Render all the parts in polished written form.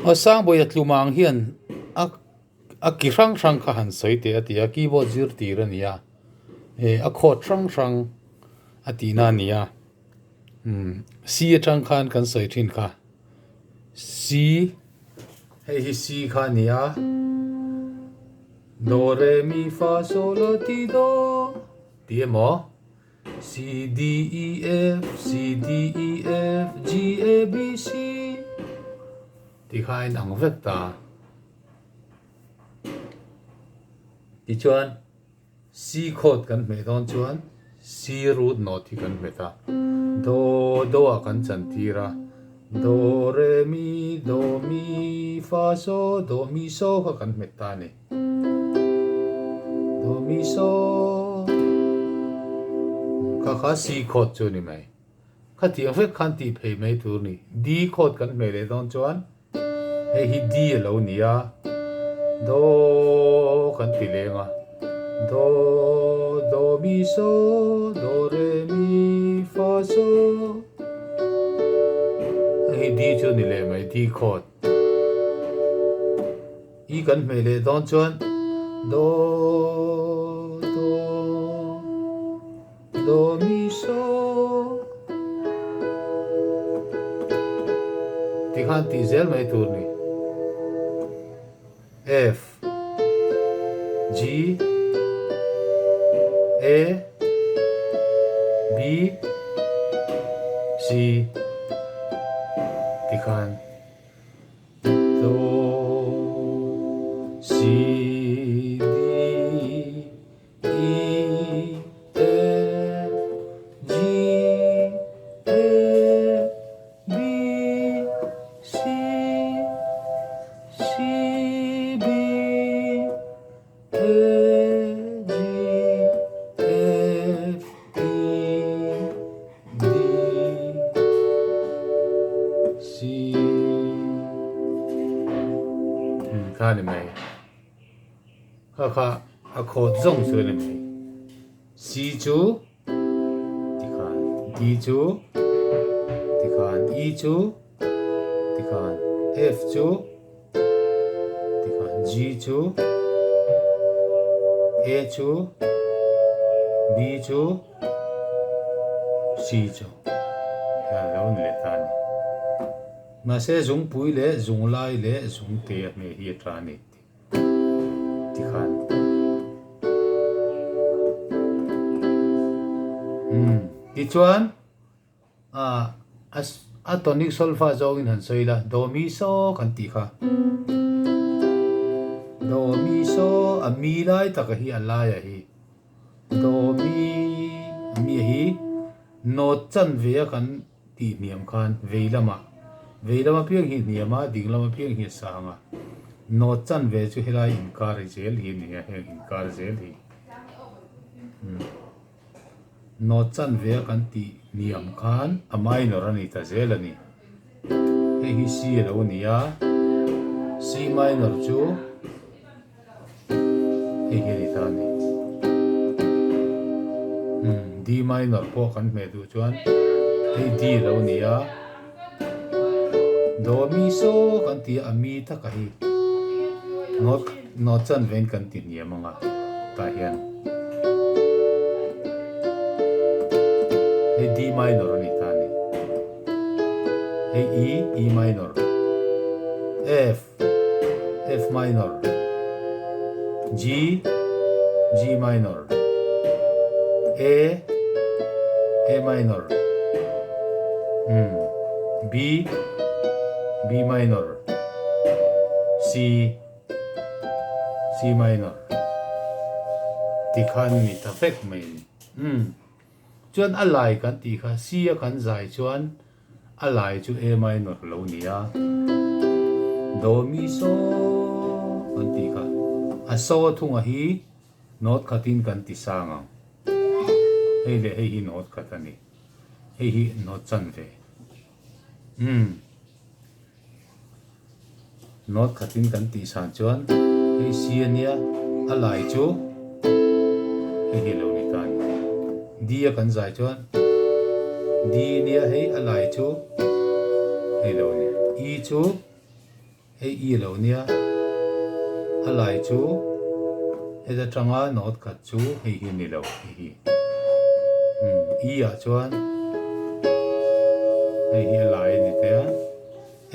ở Sangbawiha Tlumang hiền a ki hrang kha han sei te atia keyboard zir tir ania a chord hrang atina nia C atang khan kan sei thin kha C hi C kha nia do re mi fa sol la ti do ti mo C D E F C D E F G A B C ti khai nang vek ta ti chuan C chord kan me don chuan C root note thi kan me ta do a kan chan tira do re mi fa so do mi so kha kan me ta ni do mi so kha C chord chu ni mai kha ti vek khan ti phei mai tur ni D chord kan me le don chuan hi D lo ni a do kan ti le nga do mi so do re mi fa so hi D chu ni le mai D chord I kan me le don chuan do mi so ti khan ti zel mai tur ni F G A B C ti khan do C D E F G A B C C B A G F E D C kha ni mai kha a chord zong chu ni mai C chu ti khan D chu ti khan E chu ti khan F chu ti khan G chu A chu B chu C chu ya lo ni le ta ni ma se zung pui le zung lai le zung te me hi tra ni ti khan ti chuan a tonic sol fa zo in han sei la do mi so kan ti kha do mi so a mi lai ta ka hi a lai a hi do mi hi note chan ve kan ti niam khan veilama piang hi niama dinglama piang hi sanga note chan ve chu helai inkar zel hi ni a he inkar zel hi note chan ve kan ti niam khan a minor ani ta zel ani he hi C lo ni a C minor chu he hi ta ni D minor po kan me du chuan he D lo ni a do mi so kan ti a mi ta ka hi not chan ven kan ti niam anga ta hian he D minor ni ta ni he E minor F minor G minor A minor B minor C minor ti khan mi ta fek mai chuan a lai kan ti kha C a kan zai chuan a lai chu A minor lo ni a do mi so kan ti kha a so thunga hi note khatin kan ti sanga hei le hei hi note khatani hei hi note chan ve note khatin kan ti san chuan hei C ania a lai chu hei hi lo ni ta ni D a kan zai chuan D nia hei a lai chu hei lo ni E chu hei i lo nia a lai chu he ta tanga not khat chu hei hi ni lo hi i a chuan hei hi lai ni te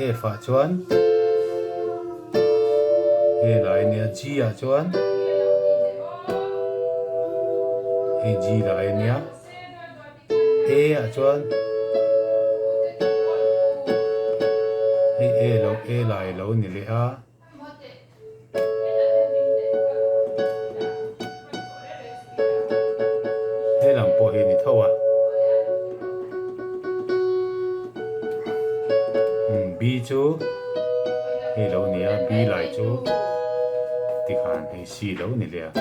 e fa chuan hei lai nia g a chuan hei g lai nia e a chuan hei e lai lo ni le a hei lam po hi ni tho a b chu hei lo nia b lai chu ti khan hei c lo ni le a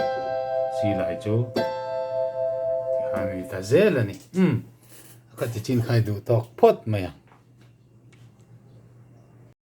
c lai chu ti khan ni ta zel ani ka ti chin khai du tok phot maya